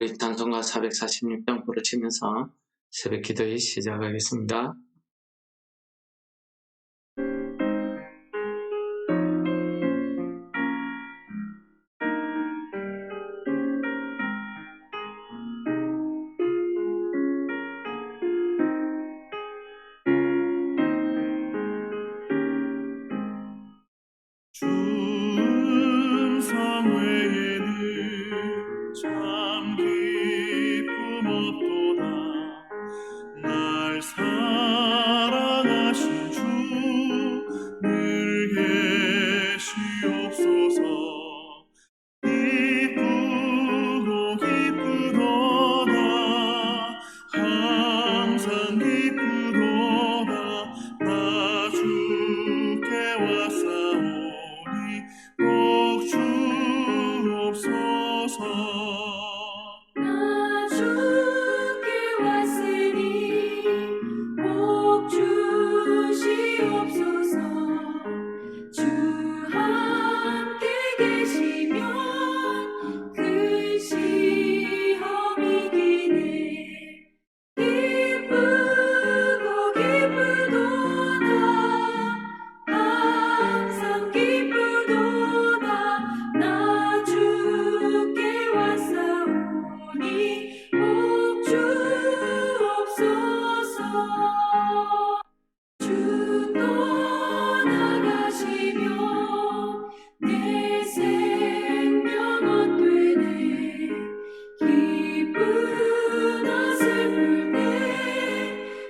우리 찬송가 446장 부르치면서 새벽 기도회 시작하겠습니다. 충성 외에는 참 기쁨 없도다. 날 사랑하신 주 늘 계시옵소서. 기쁘고 기쁘도다. 항상 기쁘도다. 나 주께 왔사오니 복 주옵소서. 나 주께 왔으니 복 주시옵소서. 주 함께 계시면 큰 시험이 기네. 기쁘고 기쁘도다. 항상 기쁘도다. 나 주께 왔사오니 복 주옵소서. 주 떠나가시면 내 생명 헛되네. 기쁘나 슬플 때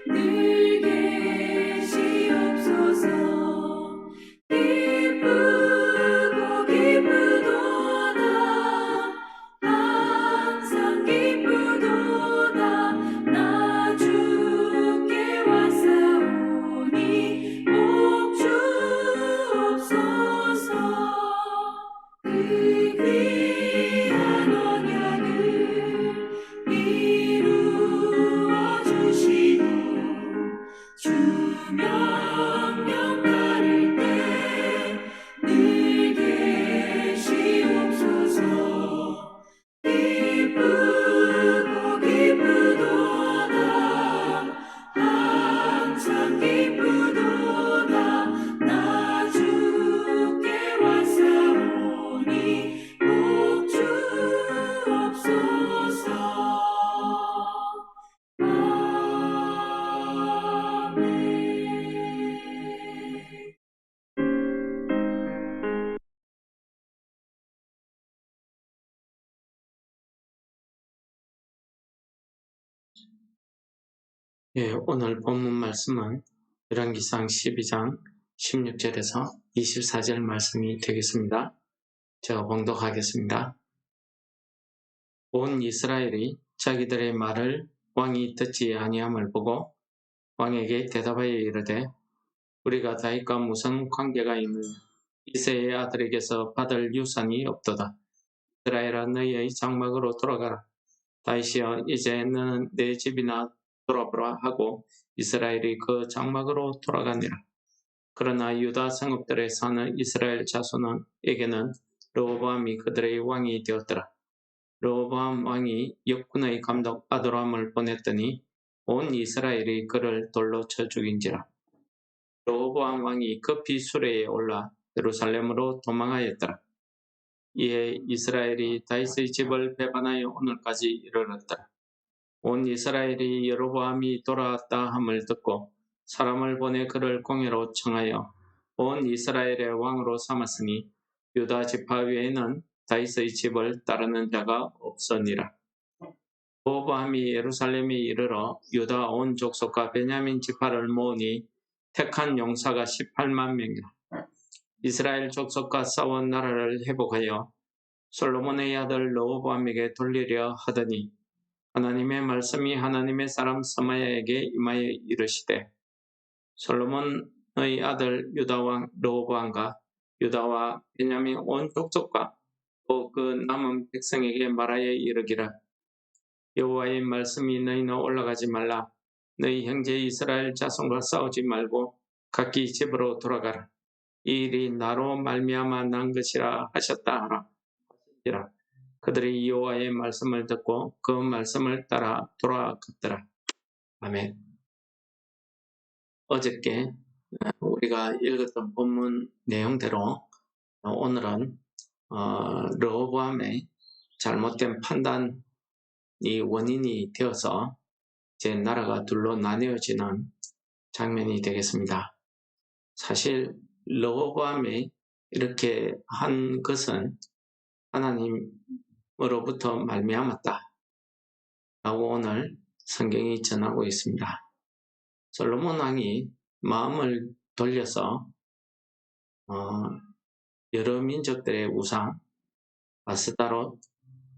늘 계시옵소서. 기쁘고 기쁘도다. 항상 기쁘도다. 나 주께 왔사오니 복 주옵소서. 그 귀한 언약을 이루어 주시고 주 명령 따를 때 늘 계시옵소서. 기쁘고 기쁘도다. 항상 기쁘도다. 나 주께 왔사오니 복 주옵소서. 오늘 본문 말씀은 열왕기상 12장 16절에서 24절 말씀이 되겠습니다. 제가 봉독하겠습니다. 온 이스라엘이 자기들의 말을 왕이 듣지 아니함을 보고 왕에게 대답하여 이르되 우리가 다윗과 무슨 관계가 있느냐. 이새의 아들에게서 받을 유산이 없도다. 이스라엘아 너희의 장막으로 돌아가라. 다윗이여 이제 너는 내 집이나 돌아보라 하고 이스라엘이 그 장막으로 돌아가니라. 그러나 유다 성읍들에 사는 이스라엘 자손에게는 르호보암이 그들의 왕이 되었더라. 르호보암 왕이 역군의 감독 아도람을 보냈더니 온 이스라엘이 그를 돌로 쳐 죽인지라. 르호보암 왕이 급히 수레에 올라 예루살렘으로 도망하였더라. 이에 이스라엘이 다윗의 집을 배반하여 오늘까지 이르렀더라. 온 이스라엘이 여로보암이 돌아왔다 함을 듣고 사람을 보내 그를 공회로 청하여 온 이스라엘의 왕으로 삼았으니 유다 지파 외에는 다윗의 집을 따르는 자가 없으니라. 르호보암이 예루살렘에 이르러 유다 온 족속과 베냐민 지파를 모으니 택한 용사가 18만 명이라. 이스라엘 족속과 싸워 나라를 회복하여 솔로몬의 아들 르호보암에게 돌리려 하더니 하나님의 말씀이 하나님의 사람 스마야에게 임하여 이르시되 솔로몬의 아들 유다왕 르호보암과 유다와 베냐민 온 족속과 또 그 남은 백성에게 말하여 이르기를 여호와의 말씀이 너희는 올라가지 말라. 너희 형제 이스라엘 자손과 싸우지 말고 각기 집으로 돌아가라. 이 일이 나로 말미암아 난 것이라 하셨다 하라. 그들이 여호와의 말씀을 듣고 그 말씀을 따라 돌아갔더라. 아멘. 어저께 우리가 읽었던 본문 내용대로 오늘은 르호보암의 잘못된 판단이 원인이 되어서 제 나라가 둘로 나뉘어지는 장면이 되겠습니다. 사실 르호보암이 이렇게 한 것은 하나님으로부터 말미암았다 라고 오늘 성경이 전하고 있습니다. 솔로몬 왕이 마음을 돌려서 여러 민족들의 우상, 아스타롯,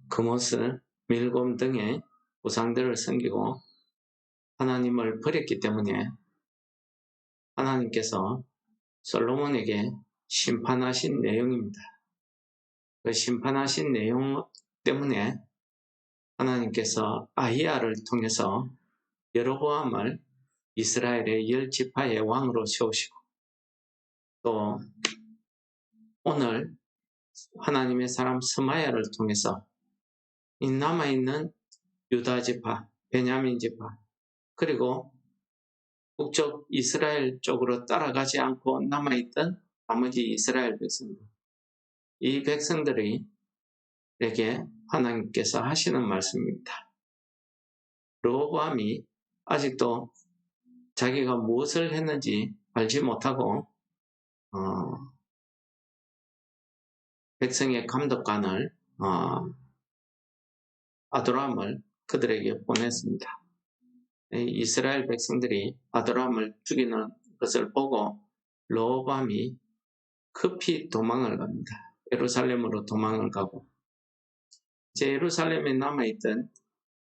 금오스, 밀곰 등의 우상들을 섬기고 하나님을 버렸기 때문에 하나님께서 솔로몬에게 심판하신 내용입니다. 그 심판하신 내용 때문에 하나님께서 아히야를 통해서 여로보암을 이스라엘의 10지파의 왕으로 세우시고 또 오늘 하나님의 사람 스마야를 통해서 이 남아있는 유다지파, 베냐민지파 그리고 북쪽 이스라엘 쪽으로 따라가지 않고 남아있던 나머지 이스라엘 백성들 이 백성들에게 하나님께서 하시는 말씀입니다. 르호보암이 아직도 자기가 무엇을 했는지 알지 못하고 백성의 감독관을 아도람을 그들에게 보냈습니다. 이스라엘 백성들이 아도람을 죽이는 것을 보고 르호보암이 급히 도망을 갑니다. 예루살렘으로 도망을 가고 이제 예루살렘에 남아있던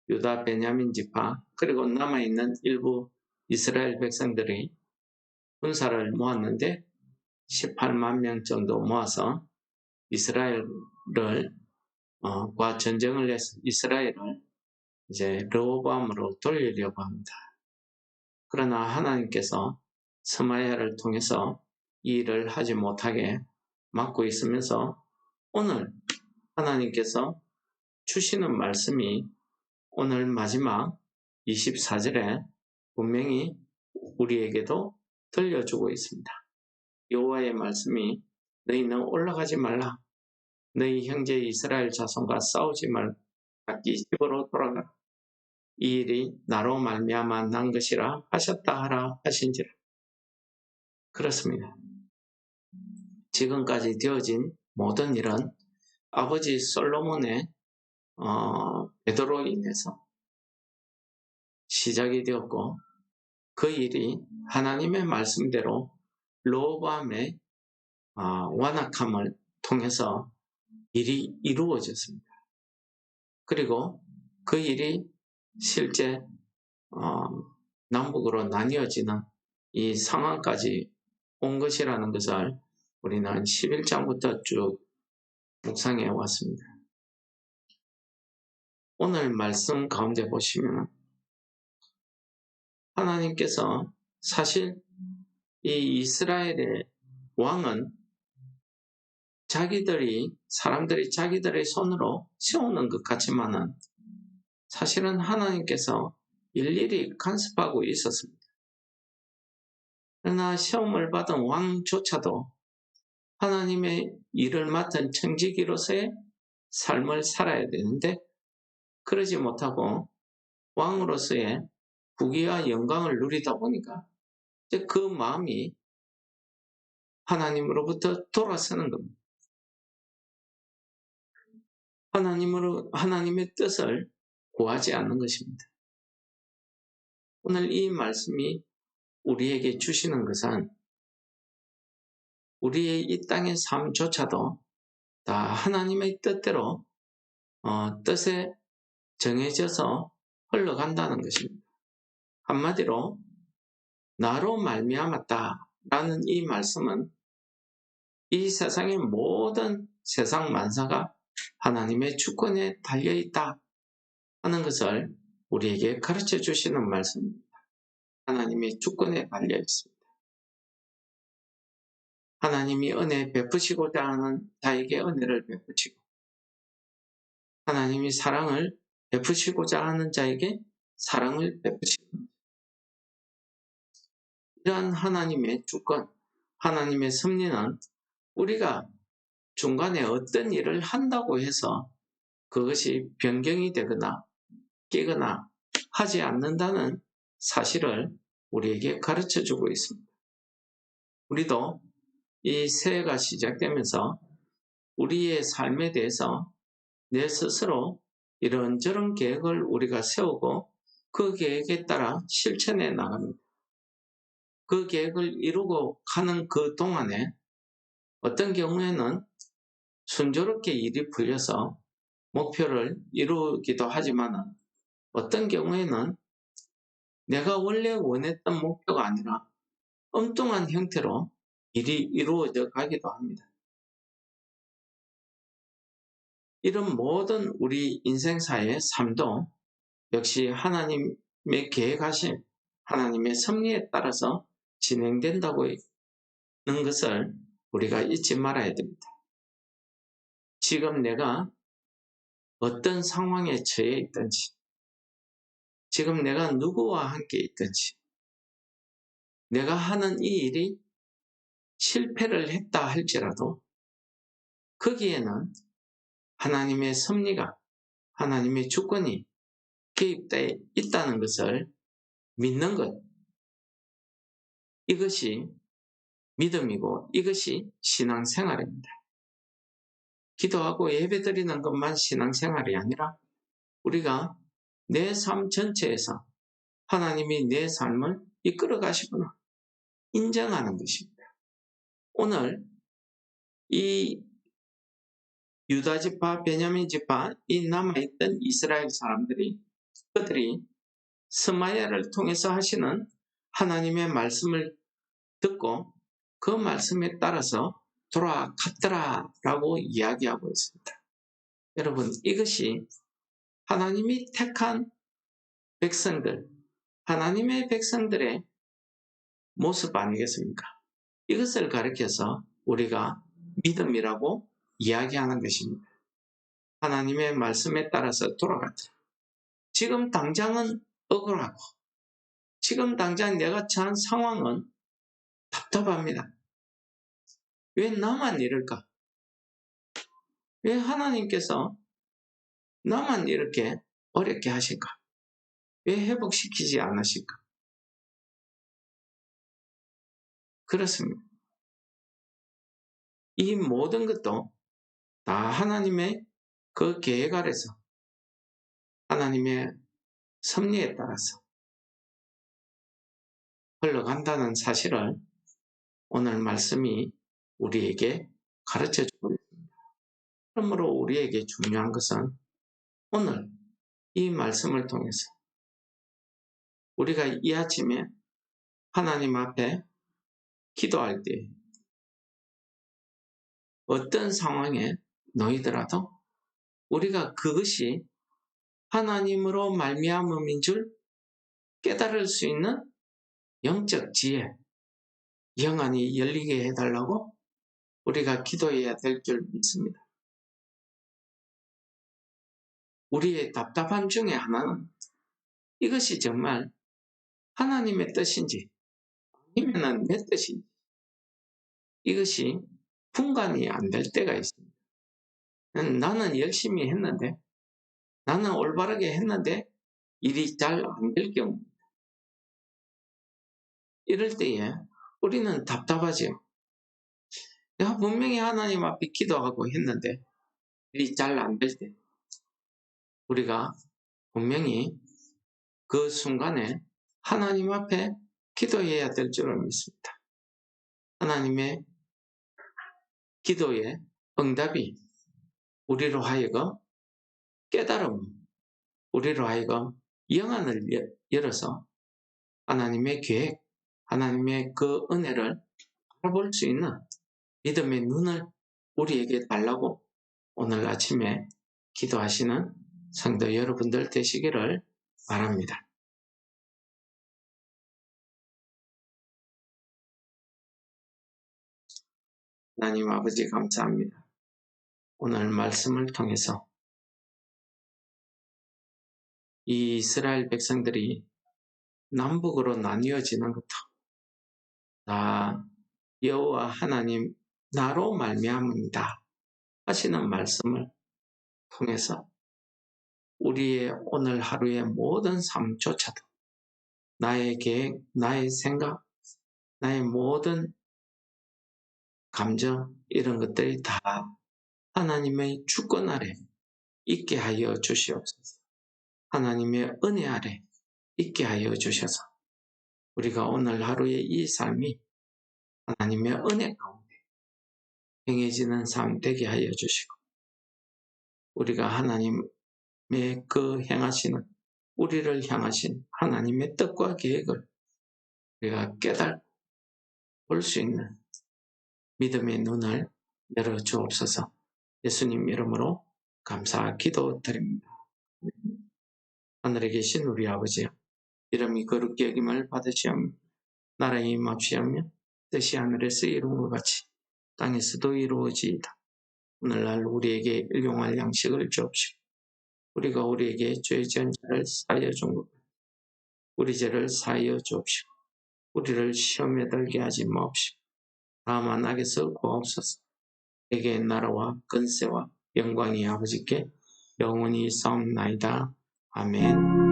유다 베냐민 지파 그리고 남아있는 일부 이스라엘 백성들이 군사를 모았는데 18만 명 정도 모아서 이스라엘을 과 전쟁을 해서 이스라엘을 이제 르호보암으로 돌리려고 합니다. 그러나 하나님께서 스마야를 통해서 이 일을 하지 못하게 막고 있으면서 오늘 하나님께서 주시는 말씀이 오늘 마지막 24절에 분명히 우리에게도 들려주고 있습니다. 여호와의 말씀이 너희는 올라가지 말라. 너희 형제 이스라엘 자손과 싸우지 말고 각기 집으로 돌아가라. 이 일이 나로 말미암아 난 것이라 하셨다 하라 하신지라. 그렇습니다. 지금까지 되어진 모든 일은 아버지 솔로몬의 배도로 인해서 시작이 되었고 그 일이 하나님의 말씀대로 르호보암의 완악함을 통해서 일이 이루어졌습니다. 그리고 그 일이 실제 남북으로 나뉘어지는 이 상황까지 온 것이라는 것을 우리는 11장부터 쭉 묵상해 왔습니다. 오늘 말씀 가운데 보시면 하나님께서 사실 이 이스라엘의 왕은 사람들이 자기들의 손으로 세우는 것 같지만은 사실은 하나님께서 일일이 간섭하고 있었습니다. 그러나 시험을 받은 왕조차도 하나님의 일을 맡은 청지기로서의 삶을 살아야 되는데 그러지 못하고 왕으로서의 부귀와 영광을 누리다 보니까 이제 그 마음이 하나님으로부터 돌아서는 겁니다. 하나님의 뜻을 구하지 않는 것입니다. 오늘 이 말씀이 우리에게 주시는 것은 우리의 이 땅의 삶조차도 다 하나님의 뜻대로 뜻에 정해져서 흘러간다는 것입니다. 한마디로 나로 말미암았다라는 이 말씀은 이 세상의 모든 세상 만사가 하나님의 주권에 달려있다 하는 것을 우리에게 가르쳐 주시는 말씀입니다. 하나님의 주권에 달려있습니다. 하나님이 은혜 베푸시고자 하는 자에게 은혜를 베푸시고 하나님이 사랑을 베푸시고자 하는 자에게 사랑을 베푸시는 이러한 하나님의 주권, 하나님의 섭리는 우리가 중간에 어떤 일을 한다고 해서 그것이 변경이 되거나 깨거나 하지 않는다는 사실을 우리에게 가르쳐주고 있습니다. 우리도 이 새해가 시작되면서 우리의 삶에 대해서 내 스스로 이런저런 계획을 우리가 세우고 그 계획에 따라 실천해 나갑니다. 그 계획을 이루고 가는 그 동안에 어떤 경우에는 순조롭게 일이 풀려서 목표를 이루기도 하지만 어떤 경우에는 내가 원래 원했던 목표가 아니라 엉뚱한 형태로 일이 이루어져 가기도 합니다. 이런 모든 우리 인생사의 삶도 역시 하나님의 계획하심, 하나님의 섭리에 따라서 진행된다고 하는 것을 우리가 잊지 말아야 됩니다. 지금 내가 어떤 상황에 처해 있든지, 지금 내가 누구와 함께 있든지, 내가 하는 이 일이 실패를 했다 할지라도 거기에는 하나님의 섭리가, 하나님의 주권이 개입되어 있다는 것을 믿는 것, 이것이 믿음이고 이것이 신앙생활입니다. 기도하고 예배드리는 것만 신앙생활이 아니라 우리가 내 삶 전체에서 하나님이 내 삶을 이끌어 가시구나 인정하는 것입니다. 오늘 이 유다지파, 베냐민 지파, 이 남아있던 이스라엘 사람들이 그들이 스마야를 통해서 하시는 하나님의 말씀을 듣고 그 말씀에 따라서 돌아갔더라라고 이야기하고 있습니다. 여러분, 이것이 하나님이 택한 백성들, 하나님의 백성들의 모습 아니겠습니까? 이것을 가리켜서 우리가 믿음이라고 이야기하는 것입니다. 하나님의 말씀에 따라서 돌아갔더라. 지금 당장은 억울하고 지금 당장 내가 처한 상황은 답답합니다. 왜 나만 이럴까? 왜 하나님께서 나만 이렇게 어렵게 하실까? 왜 회복시키지 않으실까? 그렇습니다. 이 모든 것도 다 하나님의 그 계획 아래서 하나님의 섭리에 따라서 흘러간다는 사실을 오늘 말씀이 우리에게 가르쳐주고 있습니다. 그러므로 우리에게 중요한 것은 오늘 이 말씀을 통해서 우리가 이 아침에 하나님 앞에 기도할 때 어떤 상황에 놓이더라도 우리가 그것이 하나님으로 말미암음인 줄 깨달을 수 있는 영적 지혜, 영안이 열리게 해달라고 우리가 기도해야 될 줄 믿습니다. 우리의 답답함 중에 하나는 이것이 정말 하나님의 뜻인지 아니면 내 뜻인지 이것이 분간이 안 될 때가 있습니다. 나는 열심히 했는데 나는 올바르게 했는데 일이 잘 안 될 경우 이럴 때에 우리는 답답하죠. 내가 분명히 하나님 앞에 기도하고 했는데 일이 잘 안 될 때 우리가 분명히 그 순간에 하나님 앞에 기도해야 될 줄을 믿습니다. 하나님의 기도의 응답이 우리로 하여금 깨달음, 우리로 하여금 영안을 열어서 하나님의 계획, 하나님의 그 은혜를 바라볼 수 있는 믿음의 눈을 우리에게 달라고 오늘 아침에 기도하시는 성도 여러분들 되시기를 바랍니다. 하나님 아버지 감사합니다. 오늘 말씀을 통해서 이 이스라엘 백성들이 남북으로 나뉘어지는 것도 다 여호와 하나님 나로 말미암음이다 하시는 말씀을 통해서 우리의 오늘 하루의 모든 삶조차도 나의 계획, 나의 생각, 나의 모든 감정 이런 것들이 다 하나님의 주권 아래 있게 하여 주시옵소서. 하나님의 은혜 아래 있게 하여 주셔서 우리가 오늘 하루의 이 삶이 하나님의 은혜 가운데 행해지는 삶 되게 하여 주시고 우리가 하나님의 그 행하시는 우리를 향하신 하나님의 뜻과 계획을 우리가 깨달고 볼 수 있는 믿음의 눈을 열어 주옵소서. 예수님 이름으로 감사 기도드립니다. 하늘에 계신 우리 아버지여, 이름이 거룩히 여김을 받으시오며 나라에 임합시오며 뜻이 하늘에서 이룬 것 같이 땅에서도 이루어지이다. 오늘날 우리에게 일용할 양식을 주옵시고 우리가 우리에게 죄 지은 자를 사하여 준 것 우리 죄를 사하여 주옵시고 우리를 시험에 들게 하지 마옵시고 다만 악에서 구하옵소서. 내게 나라와 권세와 영광이 아버지께 영원히 있사옵나이다. 아멘.